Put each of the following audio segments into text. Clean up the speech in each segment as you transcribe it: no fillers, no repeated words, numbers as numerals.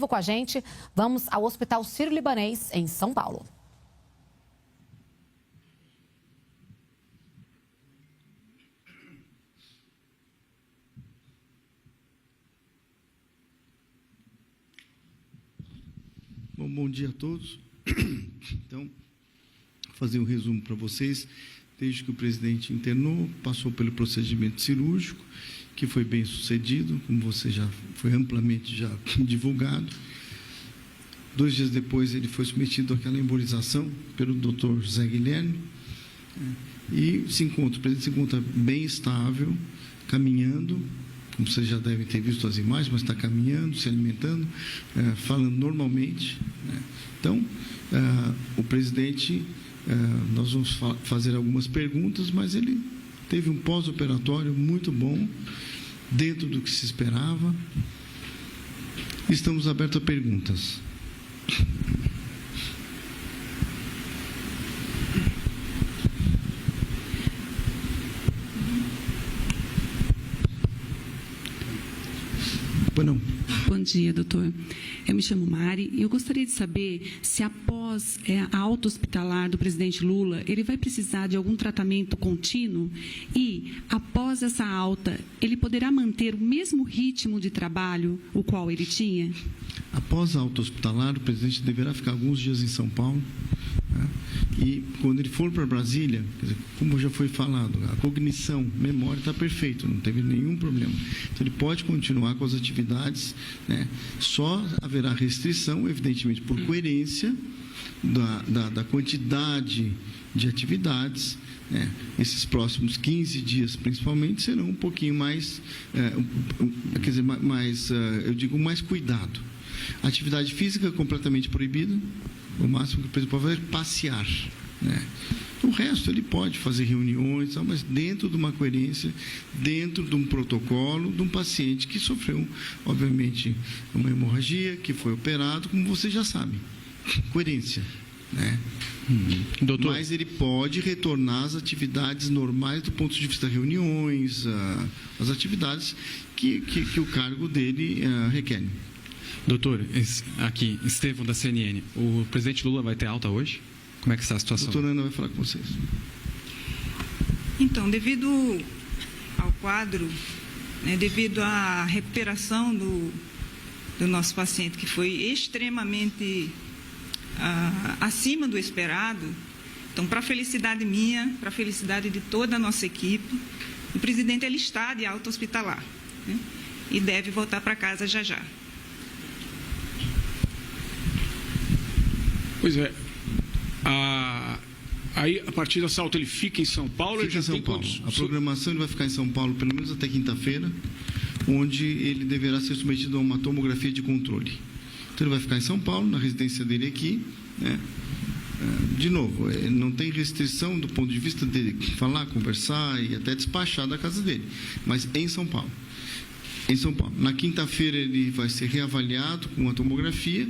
vivo com a gente. Vamos ao Hospital Sírio-Libanês, em São Paulo. Bom dia a todos. Então, vou fazer um resumo para vocês. Desde que o presidente internou, passou pelo procedimento cirúrgico, que foi bem sucedido, como você já foi amplamente já divulgado. 2 dias depois, ele foi submetido àquela embolização pelo Dr. José Guilherme, e o presidente se encontra bem estável, caminhando, como vocês já devem ter visto as imagens, mas está caminhando, se alimentando, falando normalmente. Então, o presidente, nós vamos fazer algumas perguntas, mas ele teve um pós-operatório muito bom, dentro do que se esperava. Estamos abertos a perguntas. Não. Bom dia, doutor. Eu me chamo Mari e eu gostaria de saber se após a alta hospitalar do presidente Lula, ele vai precisar de algum tratamento contínuo e, após essa alta, ele poderá manter o mesmo ritmo de trabalho o qual ele tinha? Após a alta hospitalar, o presidente deverá ficar alguns dias em São Paulo, e quando ele for para Brasília, quer dizer, como já foi falado, a cognição, memória está perfeito, não teve nenhum problema. Então ele pode continuar com as atividades, só haverá restrição, evidentemente, por coerência da quantidade de atividades. Esses próximos 15 dias, principalmente, serão um pouquinho mais, quer dizer, eu digo, mais cuidado. Atividade física completamente proibida. O máximo que o presidente pode fazer é passear. O resto ele pode fazer reuniões, mas dentro de uma coerência, dentro de um protocolo, de um paciente que sofreu, obviamente, uma hemorragia, que foi operado, como você já sabe. Coerência. Doutor. Mas ele pode retornar às atividades normais do ponto de vista de reuniões, as atividades que o cargo dele requer. Doutor, aqui, Estevão da CNN, o presidente Lula vai ter alta hoje? Como é que está a situação? A doutora Ana vai falar com vocês. Então, devido ao quadro, devido à recuperação do nosso paciente, que foi extremamente acima do esperado, então, para a felicidade minha, para a felicidade de toda a nossa equipe, o presidente ele está de alta hospitalar, e deve voltar para casa já já. Pois é. Aí, a partir dessa alta, ele fica em São Paulo? Fica em São Paulo. A programação, ele vai ficar em São Paulo pelo menos até quinta-feira, onde ele deverá ser submetido a uma tomografia de controle. Então, ele vai ficar em São Paulo, na residência dele aqui. De novo, não tem restrição do ponto de vista dele falar, conversar e até despachar da casa dele, mas em São Paulo. Em São Paulo. Na quinta-feira, ele vai ser reavaliado com a tomografia,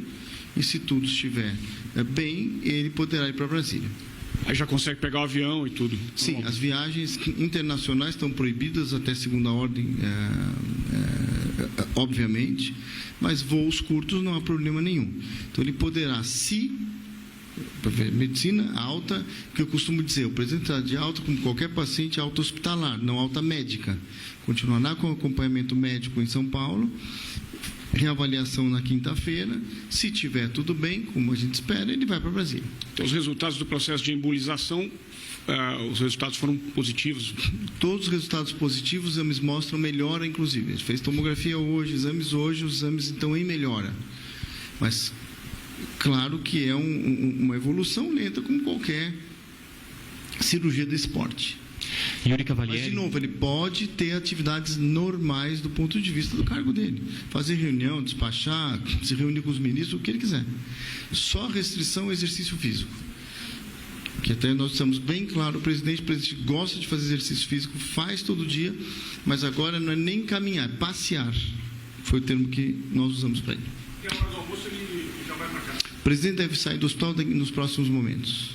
e se tudo estiver bem, ele poderá ir para Brasília. Aí já consegue pegar o avião e tudo? Sim, as viagens internacionais estão proibidas até segunda ordem, obviamente, mas voos curtos não há problema nenhum. Então, ele poderá, medicina alta, que eu costumo dizer, o presidente está de alta como qualquer paciente alta hospitalar, não alta médica. Continuará com acompanhamento médico em São Paulo, reavaliação na quinta-feira, se tiver tudo bem, como a gente espera, ele vai para Brasília. Então, os resultados do processo de embolização, os resultados foram positivos? Todos os resultados positivos, os exames mostram melhora, inclusive. A gente fez tomografia hoje, os exames então em melhora. Mas, claro que é uma evolução lenta, como qualquer cirurgia do esporte. Yuri Cavalieri. Mas, de novo, ele pode ter atividades normais do ponto de vista do cargo dele. Fazer reunião, despachar, se reunir com os ministros, o que ele quiser. Só restrição ao exercício físico. Que até nós estamos bem claro, o presidente gosta de fazer exercício físico, faz todo dia, mas agora não é nem caminhar, é passear. Foi o termo que nós usamos para ele. E a hora do almoço ele já vai para casa? O presidente deve sair do hospital nos próximos momentos.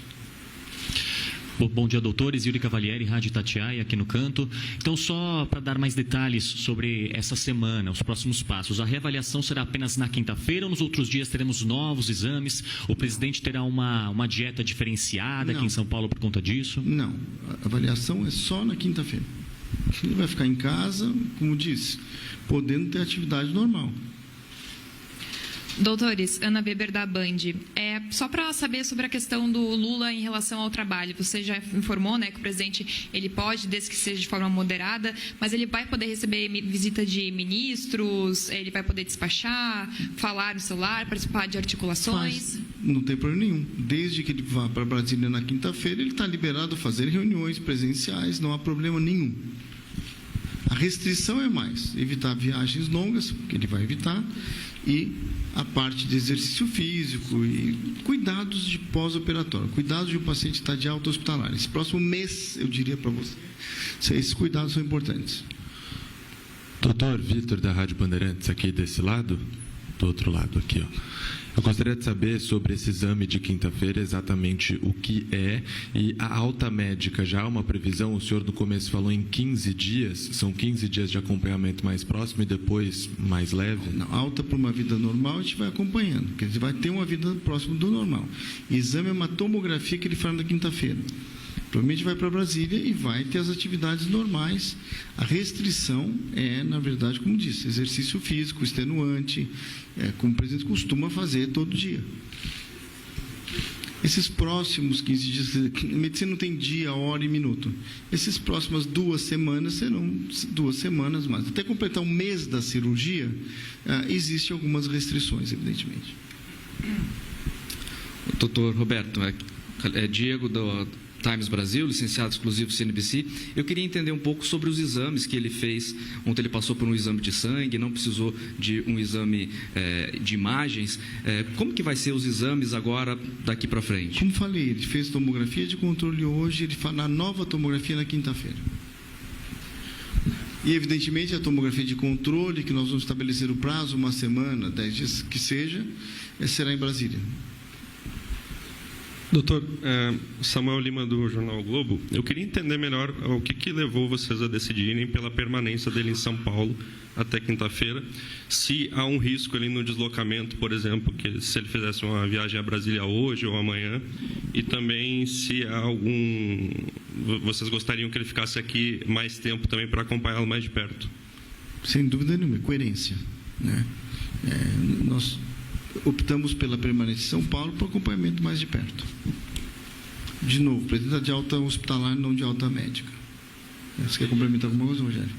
Bom dia, doutores. Yuri Cavalieri, Rádio Itatiaia, aqui no canto. Então, só para dar mais detalhes sobre essa semana, os próximos passos. A reavaliação será apenas na quinta-feira ou nos outros dias teremos novos exames? O presidente terá uma dieta diferenciada aqui em São Paulo por conta disso? Não, a avaliação é só na quinta-feira. Ele vai ficar em casa, como disse, podendo ter atividade normal. Doutores, Ana Weber da Band. Só para saber sobre a questão do Lula em relação ao trabalho. Você já informou, né, que o presidente ele pode, desde que seja de forma moderada, mas ele vai poder receber visita de ministros, ele vai poder despachar, falar no celular, participar de articulações? Não tem problema nenhum. Desde que ele vá para Brasília na quinta-feira, ele está liberado a fazer reuniões presenciais, não há problema nenhum. A restrição é mais evitar viagens longas, que ele vai evitar, e a parte de exercício físico e cuidados de pós-operatório, cuidados de um paciente que está de alta hospitalar. Esse próximo mês, eu diria para você, esses cuidados são importantes. Doutor Vitor, da Rádio Bandeirantes, aqui desse lado, do outro lado aqui, ó. Eu gostaria de saber sobre esse exame de quinta-feira, exatamente o que é, e a alta médica já há uma previsão, o senhor no começo falou em 15 dias, são 15 dias de acompanhamento mais próximo e depois mais leve? Não, alta para uma vida normal a gente vai acompanhando, porque ele vai ter uma vida próxima do normal. O exame é uma tomografia que ele faz na quinta-feira. Provavelmente vai para Brasília e vai ter as atividades normais. A restrição é, na verdade, como disse, exercício físico, extenuante, como o presidente costuma fazer todo dia. Esses próximos 15 dias, a medicina não tem dia, hora e minuto. Essas próximas 2 semanas serão 2 semanas mais. Até completar um mês da cirurgia, existem algumas restrições, evidentemente. Doutor Roberto, Diego do Times Brasil, licenciado exclusivo CNBC. Eu queria entender um pouco sobre os exames que ele fez. Ontem ele passou por um exame de sangue, não precisou de um exame de imagens. Como que vai ser os exames agora, daqui para frente? Como falei, ele fez tomografia de controle hoje, ele fará nova tomografia na quinta-feira. E, evidentemente, a tomografia de controle, que nós vamos estabelecer o prazo, 1 semana, 10 dias, que seja, será em Brasília. Doutor, Samuel Lima, do Jornal o Globo, eu queria entender melhor o que levou vocês a decidirem pela permanência dele em São Paulo até quinta-feira, se há um risco ali no deslocamento, por exemplo, que se ele fizesse uma viagem a Brasília hoje ou amanhã, e também se há vocês gostariam que ele ficasse aqui mais tempo também para acompanhá-lo mais de perto? Sem dúvida nenhuma, coerência, né? Nós optamos pela permanência em São Paulo para acompanhamento mais de perto. De novo, presidente de alta hospitalar, não de alta médica. Você quer complementar alguma coisa, Rogério?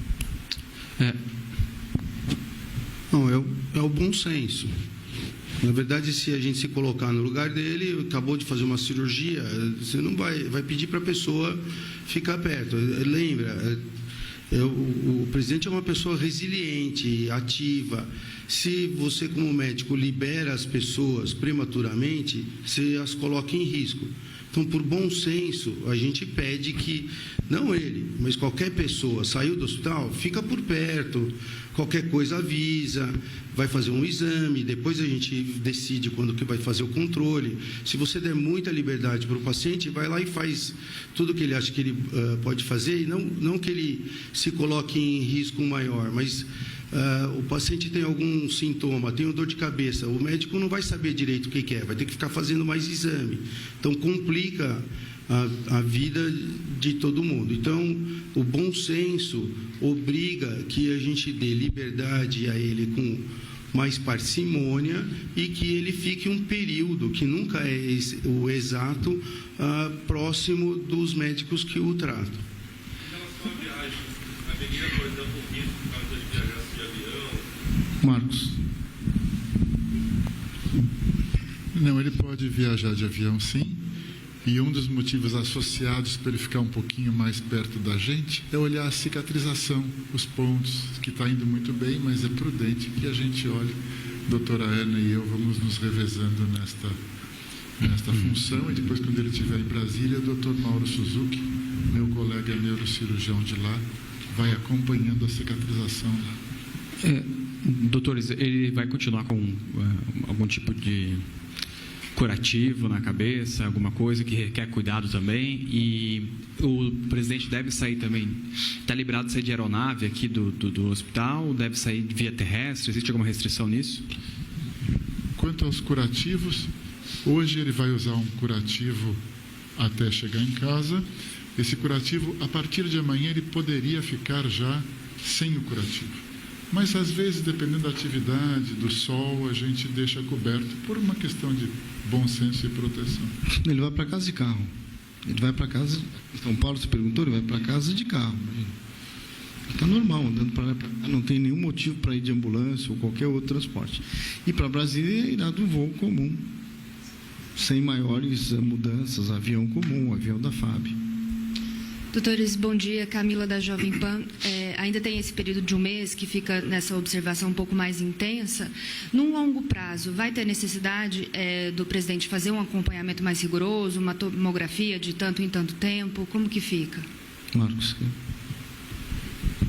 Não, é o bom senso. Na verdade, se a gente se colocar no lugar dele, acabou de fazer uma cirurgia, você não vai pedir para a pessoa ficar perto. Lembra, o presidente é uma pessoa resiliente, ativa. Se você, como médico, libera as pessoas prematuramente, você as coloca em risco. Então, por bom senso, a gente pede que, não ele, mas qualquer pessoa saiu do hospital, fica por perto, qualquer coisa avisa, vai fazer um exame, depois a gente decide quando que vai fazer o controle. Se você der muita liberdade para o paciente, vai lá e faz tudo o que ele acha que ele pode fazer, e não que ele se coloque em risco maior, mas o paciente tem algum sintoma, tem dor de cabeça, o médico não vai saber direito o que é, vai ter que ficar fazendo mais exame. Então, complica a vida de todo mundo. Então, o bom senso obriga que a gente dê liberdade a ele com mais parcimônia e que ele fique um período, que nunca é o exato, próximo dos médicos que o tratam. Em relação à viagem, haveria, por exemplo, um risco por causa de viajar de avião? Marcos. Não, ele pode viajar de avião, sim. E um dos motivos associados para ele ficar um pouquinho mais perto da gente é olhar a cicatrização, os pontos, que está indo muito bem, mas é prudente que a gente olhe. A doutora Ana e eu vamos nos revezando nesta função, e depois, quando ele estiver em Brasília, o doutor Mauro Suzuki, meu colega neurocirurgião de lá, vai acompanhando a cicatrização lá. Doutores, ele vai continuar com algum tipo de curativo na cabeça, alguma coisa que requer cuidado também. E o presidente deve sair também, está liberado de sair de aeronave aqui do hospital, deve sair via terrestre, existe alguma restrição nisso? Quanto aos curativos, hoje ele vai usar um curativo até chegar em casa. Esse curativo, a partir de amanhã, ele poderia ficar já sem o curativo. Mas, às vezes, dependendo da atividade, do sol, a gente deixa coberto por uma questão de bom senso e proteção. Ele vai para casa de carro. Ele vai para casa... São Paulo, você perguntou, ele vai para casa de carro. Está normal, andando para lá e para cá. Não tem nenhum motivo para ir de ambulância ou qualquer outro transporte. E para Brasília, irá de um voo comum, sem maiores mudanças, avião comum, avião da FAB. Doutores, bom dia. Camila, da Jovem Pan. Ainda tem esse período de um mês que fica nessa observação um pouco mais intensa. Num longo prazo, vai ter necessidade do presidente fazer um acompanhamento mais rigoroso, uma tomografia de tanto em tanto tempo? Como que fica? Marcos.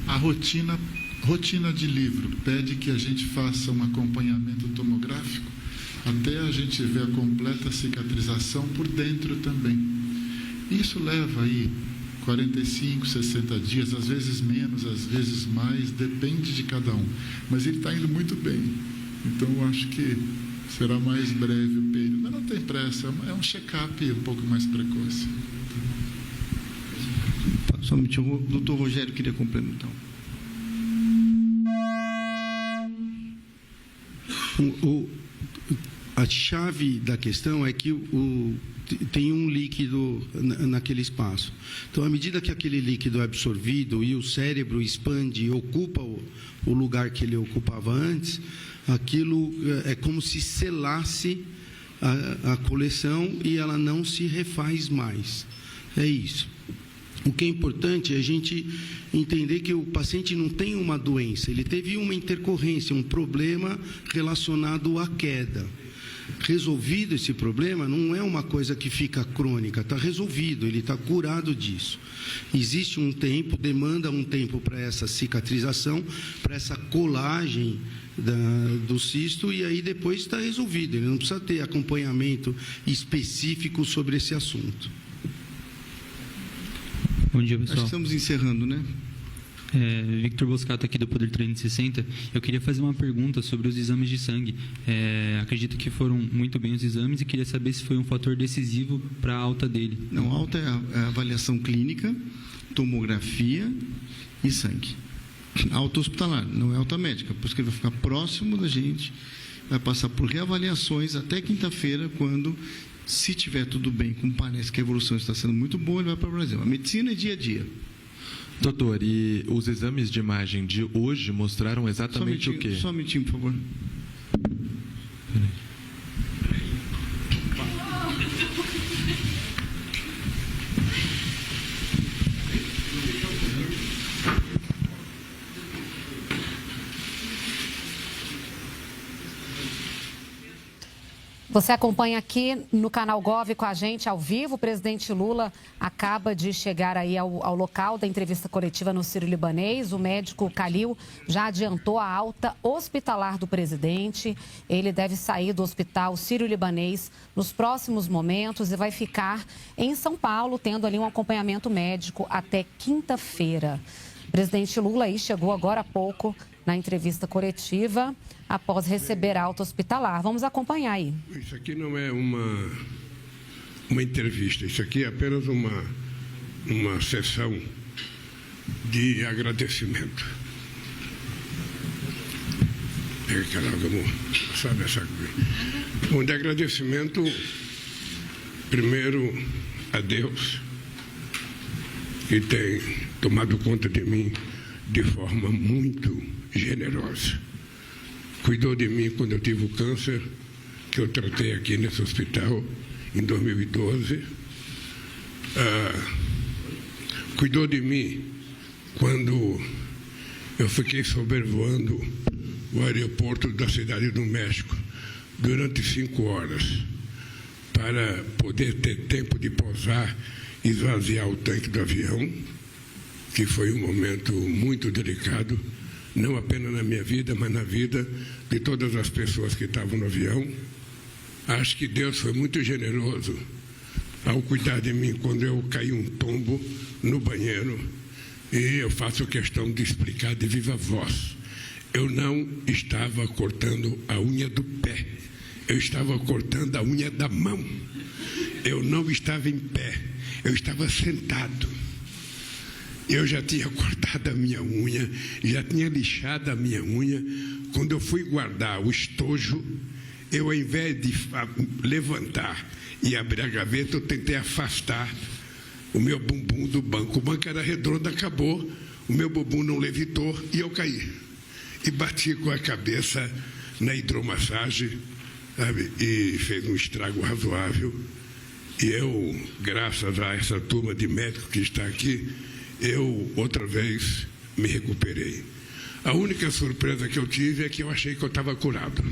A rotina de livro pede que a gente faça um acompanhamento tomográfico até a gente ver a completa cicatrização por dentro também. Isso leva aí 45, 60 dias, às vezes menos, às vezes mais, depende de cada um. Mas ele está indo muito bem. Então, eu acho que será mais breve o período. Mas não tem pressa, é um check-up um pouco mais precoce. Somente o doutor Rogério queria complementar. A chave da questão é que tem um líquido naquele espaço. Então, à medida que aquele líquido é absorvido e o cérebro expande e ocupa o lugar que ele ocupava antes, aquilo é como se selasse a coleção e ela não se refaz mais. É isso. O que é importante é a gente entender que o paciente não tem uma doença, ele teve uma intercorrência, um problema relacionado à queda. Resolvido esse problema, não é uma coisa que fica crônica, está resolvido, ele está curado disso. Existe um tempo, demanda um tempo para essa cicatrização, para essa colagem do cisto, e aí depois está resolvido, ele não precisa ter acompanhamento específico sobre esse assunto. Bom dia, pessoal. Acho que estamos encerrando, né? Victor Boscato, aqui do Poder 360. Eu queria fazer uma pergunta sobre os exames de sangue. Acredito que foram muito bem os exames e queria saber se foi um fator decisivo para a alta dele. Não, alta é a avaliação clínica, tomografia e sangue. Alta hospitalar, não é alta médica, por isso que ele vai ficar próximo da gente, vai passar por reavaliações até quinta-feira, quando, se tiver tudo bem, como parece que a evolução está sendo muito boa, ele vai para o Brasil. A medicina é dia a dia. Doutor, e os exames de imagem de hoje mostraram exatamente o quê? Só um minutinho, por favor. Você acompanha aqui no canal Gov com a gente ao vivo. O presidente Lula acaba de chegar aí ao local da entrevista coletiva no Sírio-Libanês. O médico Khalil já adiantou a alta hospitalar do presidente. Ele deve sair do hospital Sírio-Libanês nos próximos momentos e vai ficar em São Paulo, tendo ali um acompanhamento médico até quinta-feira. O presidente Lula aí chegou agora há pouco na entrevista coletiva, após receber alta hospitalar. Vamos acompanhar aí. Isso aqui não é uma entrevista, isso aqui é apenas uma sessão de agradecimento. Pega aquela, vamos sabe essa coisa. Um de agradecimento, primeiro, a Deus, que tem tomado conta de mim de forma muito generosa. Cuidou de mim quando eu tive o câncer, que eu tratei aqui nesse hospital em 2012. Cuidou de mim quando eu fiquei sobrevoando o aeroporto da Cidade do México durante 5 horas, para poder ter tempo de pousar e esvaziar o tanque do avião, que foi um momento muito delicado, não apenas na minha vida, mas na vida de todas as pessoas que estavam no avião. Acho que Deus foi muito generoso ao cuidar de mim quando eu caí um tombo no banheiro. E eu faço questão de explicar de viva voz. Eu não estava cortando a unha do pé. Eu estava cortando a unha da mão. Eu não estava em pé. Eu estava sentado. Eu já tinha cortado a minha unha, já tinha lixado a minha unha. Quando eu fui guardar o estojo, eu, ao invés de levantar e abrir a gaveta, eu tentei afastar o meu bumbum do banco. O banco era redondo, acabou, o meu bumbum não levitou e eu caí. E bati com a cabeça na hidromassagem, sabe? E fez um estrago razoável. E eu, graças a essa turma de médicos que está aqui, eu, outra vez, me recuperei. A única surpresa que eu tive é que eu achei que eu estava curado.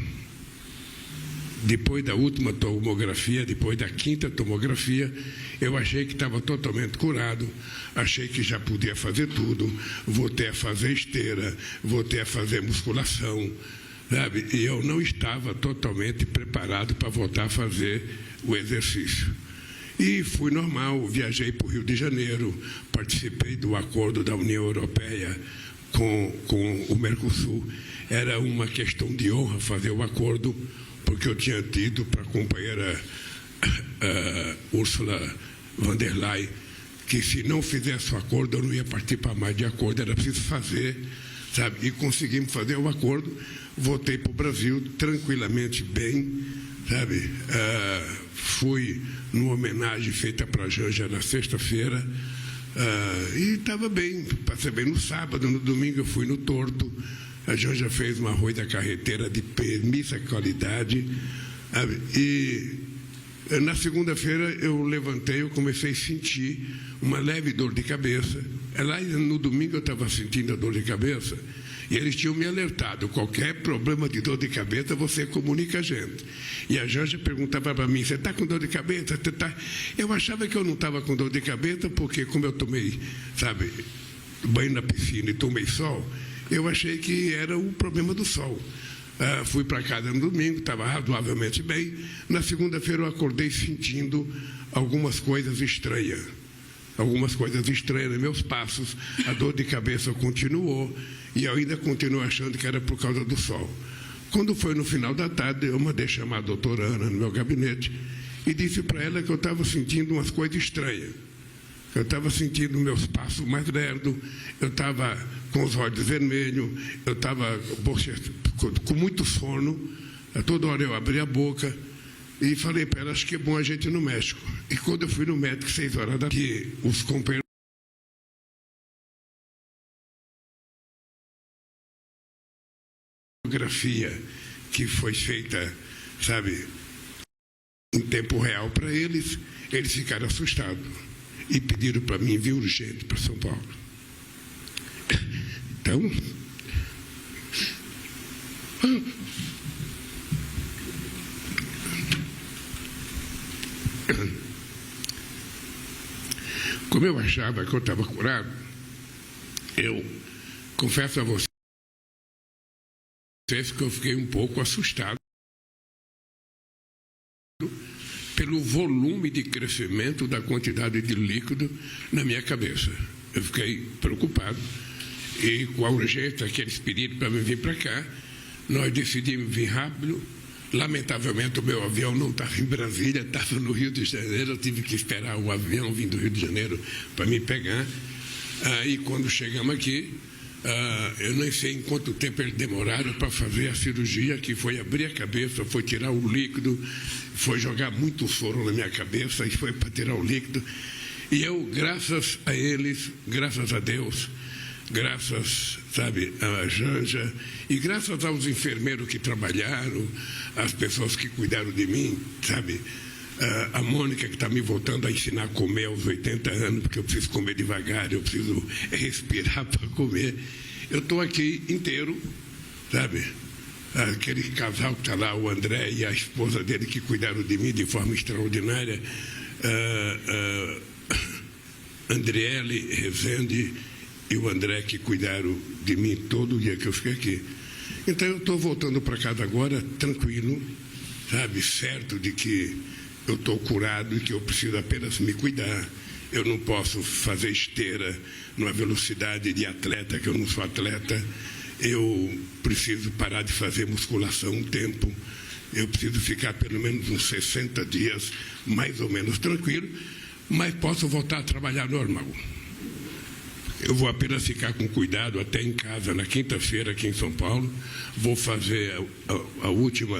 Depois da última tomografia, depois da 5ª tomografia, eu achei que estava totalmente curado, achei que já podia fazer tudo, voltei a fazer esteira, voltei a fazer musculação, sabe? E eu não estava totalmente preparado para voltar a fazer o exercício. E fui normal, viajei para o Rio de Janeiro, participei do acordo da União Europeia com o Mercosul. Era uma questão de honra fazer o acordo, porque eu tinha tido para a companheira Ursula von der Leyen que se não fizesse o acordo eu não ia participar mais de acordo, era preciso fazer, sabe? E conseguimos fazer o acordo, voltei para o Brasil tranquilamente bem, sabe? Fui numa homenagem feita para a Janja na sexta-feira e estava bem, passei bem no sábado, no domingo eu fui no Torto. A Janja fez um arroz da carreteira de premissa qualidade. E na segunda-feira eu levantei, eu comecei a sentir uma leve dor de cabeça. Lá no domingo eu estava sentindo a dor de cabeça e eles tinham me alertado, qualquer problema de dor de cabeça você comunica a gente. E a Janja perguntava para mim, você está com dor de cabeça? Você tá? Eu achava que eu não estava com dor de cabeça porque como eu tomei, sabe, banho na piscina e tomei sol, eu achei que era o problema do sol. Fui para casa no domingo, estava razoavelmente bem. Na segunda-feira eu acordei sentindo algumas coisas estranhas. Algumas coisas estranhas nos meus passos. A dor de cabeça continuou e eu ainda continuo achando que era por causa do sol. Quando foi no final da tarde, eu mandei chamar a doutora Ana no meu gabinete e disse para ela que eu estava sentindo umas coisas estranhas. Eu estava sentindo meus passos mais lerdos, eu estava com os olhos vermelhos, eu estava com muito sono, a toda hora eu abri a boca e falei para ela, acho que é bom a gente ir no médico. E quando eu fui no médico, 6 horas da tarde, os companheiros fotografia que foi feita, sabe, em tempo real para eles, eles ficaram assustados. E pediram para mim vir urgente para São Paulo. Então, como eu achava que eu estava curado, eu confesso a vocês que eu fiquei um pouco assustado pelo volume de crescimento da quantidade de líquido na minha cabeça. Eu fiquei preocupado e com a urgência que eles pediram para me vir para cá, nós decidimos vir rápido. Lamentavelmente o meu avião não estava em Brasília, estava no Rio de Janeiro, eu tive que esperar o avião vir do Rio de Janeiro para me pegar. E quando chegamos aqui, eu nem sei em quanto tempo eles demoraram para fazer a cirurgia, que foi abrir a cabeça, foi tirar o líquido, foi jogar muito soro na minha cabeça e foi para tirar o líquido. E eu, graças a eles, graças a Deus, graças, sabe, a Janja e graças aos enfermeiros que trabalharam, as pessoas que cuidaram de mim, sabe, a Mônica que está me voltando a ensinar a comer aos 80 anos, porque eu preciso comer devagar, eu preciso respirar para comer. Eu estou aqui inteiro, sabe? Aquele casal que está lá, o André e a esposa dele que cuidaram de mim de forma extraordinária, Andriele Rezende e o André que cuidaram de mim todo dia que eu fiquei aqui. Então eu estou voltando para casa agora tranquilo, sabe, certo de que eu estou curado e que eu preciso apenas me cuidar. Eu não posso fazer esteira numa velocidade de atleta, que eu não sou atleta. Eu preciso parar de fazer musculação um tempo. Eu preciso ficar pelo menos uns 60 dias, mais ou menos tranquilo, mas posso voltar a trabalhar normal. Eu vou apenas ficar com cuidado até em casa, na quinta-feira, aqui em São Paulo. Vou fazer a última,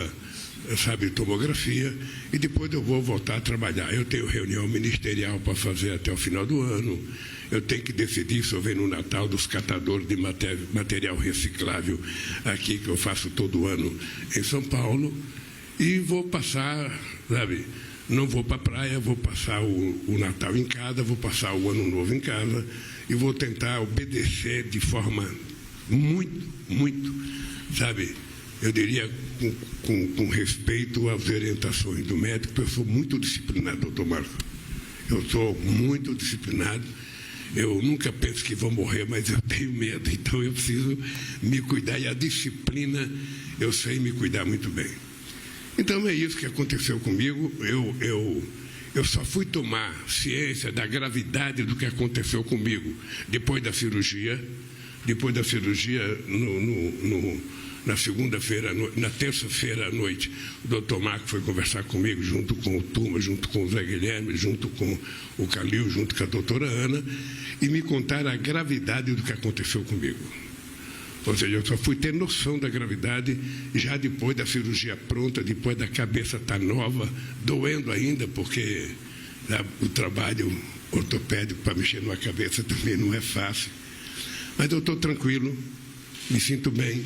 sabe, tomografia, e depois eu vou voltar a trabalhar. Eu tenho reunião ministerial para fazer até o final do ano. Eu tenho que decidir se eu venho no Natal dos catadores de material reciclável aqui, que eu faço todo ano em São Paulo. E vou passar, sabe, não vou para a praia, vou passar o Natal em casa, vou passar o Ano Novo em casa e vou tentar obedecer de forma muito, sabe, eu diria com respeito às orientações do médico, porque eu sou muito disciplinado, doutor Marco. Eu sou muito disciplinado. Eu nunca penso que vou morrer, mas eu tenho medo, então eu preciso me cuidar, e a disciplina, eu sei me cuidar muito bem. Então é isso que aconteceu comigo. Eu só fui tomar ciência da gravidade do que aconteceu comigo depois da cirurgia. Depois da cirurgia, na segunda-feira, na terça-feira à noite, o doutor Marco foi conversar comigo, junto com o Tuma, junto com o Zé Guilherme, junto com o Calil, junto com a doutora Ana, e me contaram a gravidade do que aconteceu comigo. Ou seja, eu só fui ter noção da gravidade já depois da cirurgia pronta, depois da cabeça estar nova, doendo ainda, porque o trabalho ortopédico para mexer numa cabeça também não é fácil. Mas eu estou tranquilo, me sinto bem.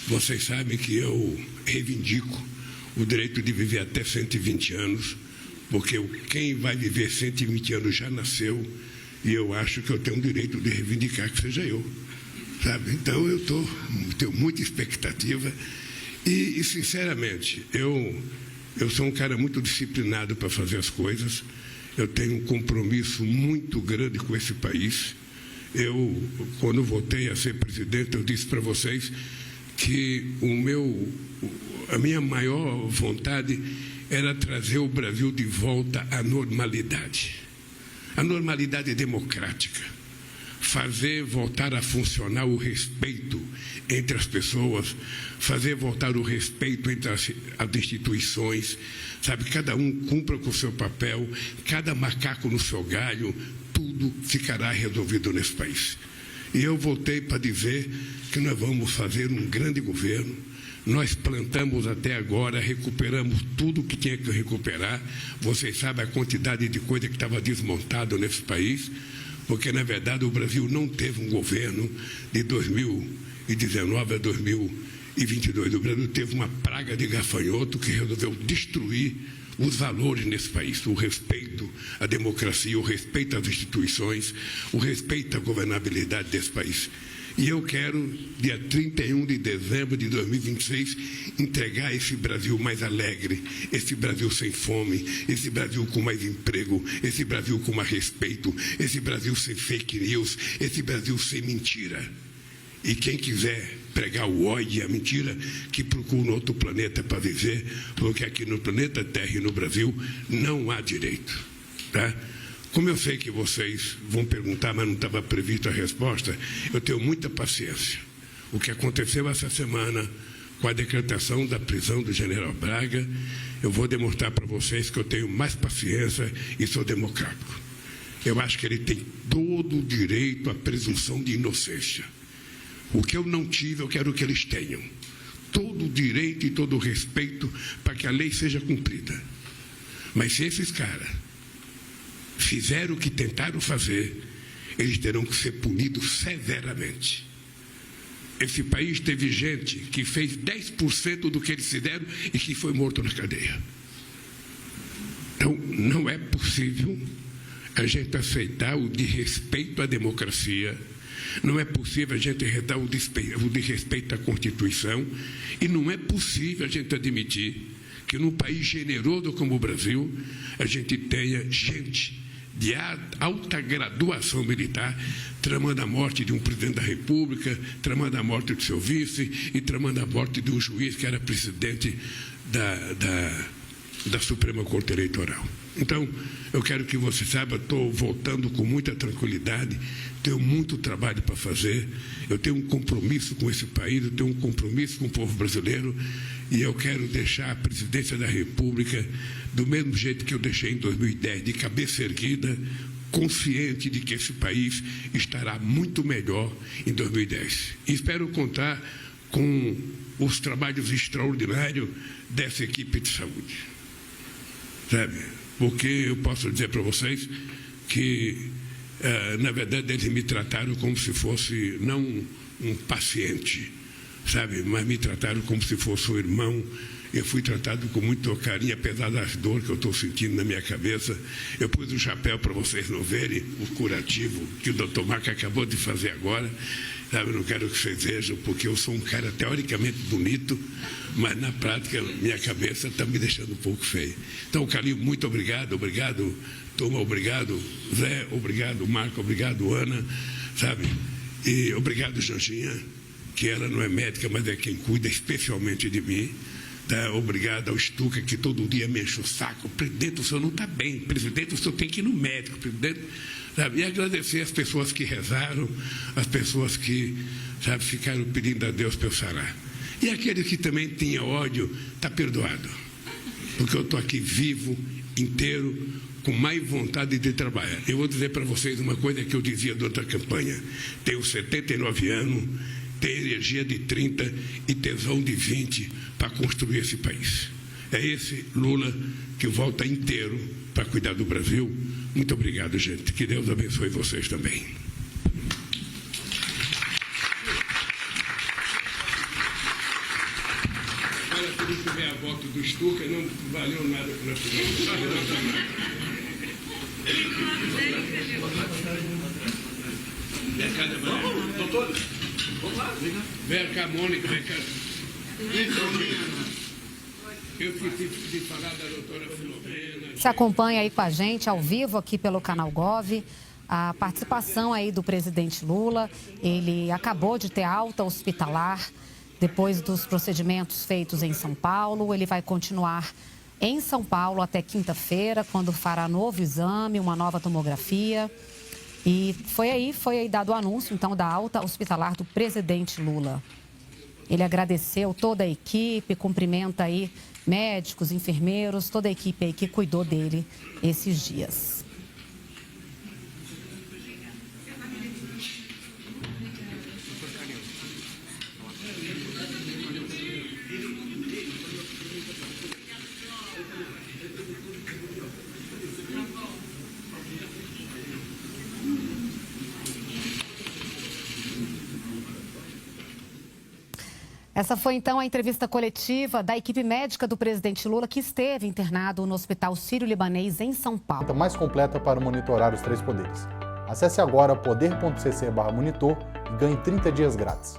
Vocês sabem que eu reivindico o direito de viver até 120 anos, porque quem vai viver 120 anos já nasceu, e eu acho que eu tenho o direito de reivindicar que seja eu. Sabe? Então, eu tenho muita expectativa e sinceramente, eu sou um cara muito disciplinado para fazer as coisas. Eu tenho um compromisso muito grande com esse país. Quando voltei a ser presidente, eu disse para vocês que a minha maior vontade era trazer o Brasil de volta à normalidade. A normalidade democrática. Fazer voltar a funcionar o respeito entre as pessoas, fazer voltar o respeito entre as instituições, sabe? Cada um cumpra com o seu papel, cada macaco no seu galho, tudo ficará resolvido nesse país. E eu voltei para dizer que nós vamos fazer um grande governo. Nós plantamos até agora, recuperamos tudo que tinha que recuperar. Vocês sabem a quantidade de coisa que estava desmontado nesse país, porque, na verdade, o Brasil não teve um governo de 2019 a 2022. O Brasil teve uma praga de gafanhoto que resolveu destruir os valores nesse país, o respeito à democracia, o respeito às instituições, o respeito à governabilidade desse país. E eu quero, dia 31 de dezembro de 2026, entregar esse Brasil mais alegre, esse Brasil sem fome, esse Brasil com mais emprego, esse Brasil com mais respeito, esse Brasil sem fake news, esse Brasil sem mentira. E quem quiser pregar o ódio e a mentira, que procure outro planeta para viver, porque aqui no planeta Terra e no Brasil não há direito, tá? Como eu sei que vocês vão perguntar, mas não estava prevista a resposta, eu tenho muita paciência. O que aconteceu essa semana com a decretação da prisão do general Braga, eu vou demonstrar para vocês que eu tenho mais paciência e sou democrático. Eu acho que ele tem todo o direito à presunção de inocência. O que eu não tive, eu quero que eles tenham. Todo o direito e todo o respeito para que a lei seja cumprida. Mas se esses caras fizeram o que tentaram fazer, eles terão que ser punidos severamente. Esse país teve gente que fez 10% do que eles fizeram e que foi morto na cadeia. Então, não é possível a gente aceitar o desrespeito à democracia, não é possível a gente aceitar o desrespeito à Constituição, e não é possível a gente admitir que num país generoso como o Brasil, a gente tenha gente de alta graduação militar, tramando a morte de um presidente da República, tramando a morte do seu vice e tramando a morte de um juiz que era presidente da Suprema Corte Eleitoral. Então, eu quero que você saiba, estou voltando com muita tranquilidade, tenho muito trabalho para fazer, eu tenho um compromisso com esse país, eu tenho um compromisso com o povo brasileiro e eu quero deixar a presidência da República do mesmo jeito que eu deixei em 2010, de cabeça erguida, consciente de que esse país estará muito melhor em 2010. E espero contar com os trabalhos extraordinários dessa equipe de saúde. Sabe? Porque eu posso dizer para vocês que, na verdade, eles me trataram como se fosse, não um paciente, sabe? Mas me trataram como se fosse um irmão. Eu fui tratado com muito carinho, apesar das dores que eu estou sentindo na minha cabeça. Eu pus o chapéu para vocês não verem o curativo que o doutor Marco acabou de fazer agora. Sabe, eu não quero que vocês vejam, porque eu sou um cara teoricamente bonito, mas na prática minha cabeça está me deixando um pouco feia. Então, Calil, muito obrigado, obrigado, turma, obrigado, Zé, obrigado, Marco, obrigado, Ana, sabe? E obrigado, Janjinha, que ela não é médica, mas é quem cuida especialmente de mim. Tá? Obrigado ao Stuka, que todo dia me enche o saco. Presidente, o senhor não está bem. Presidente, o senhor tem que ir no médico. Presidente, sabe? E agradecer as pessoas que rezaram, as pessoas que, sabe, ficaram pedindo a Deus para eu sarar. E aquele que também tinha ódio, está perdoado. Porque eu estou aqui vivo, inteiro, com mais vontade de trabalhar. Eu vou dizer para vocês uma coisa que eu dizia durante a campanha. Tenho 79 anos, tenho energia de 30 e tesão de 20 para construir esse país. É esse Lula que volta inteiro para cuidar do Brasil. Muito obrigado, gente. Que Deus abençoe vocês também. Agora, se não tiver a voto do Stuka, não valeu nada para a doutor, vamos lá. Vem cá, Mônica, vem cá. Eu esqueci de falar da doutora Filomena. Se acompanha aí com a gente ao vivo aqui pelo canal Gov. A participação aí do presidente Lula. Ele acabou de ter alta hospitalar depois dos procedimentos feitos em São Paulo. Ele vai continuar em São Paulo até quinta-feira, quando fará novo exame, uma nova tomografia. E foi aí dado o anúncio, então, da alta hospitalar do presidente Lula. Ele agradeceu toda a equipe, cumprimenta aí médicos, enfermeiros, toda a equipe aí que cuidou dele esses dias. Essa foi, então, a entrevista coletiva da equipe médica do presidente Lula, que esteve internado no Hospital Sírio-Libanês, em São Paulo. Mais completa para monitorar os 3 poderes. Acesse agora poder.cc/monitor e ganhe 30 dias grátis.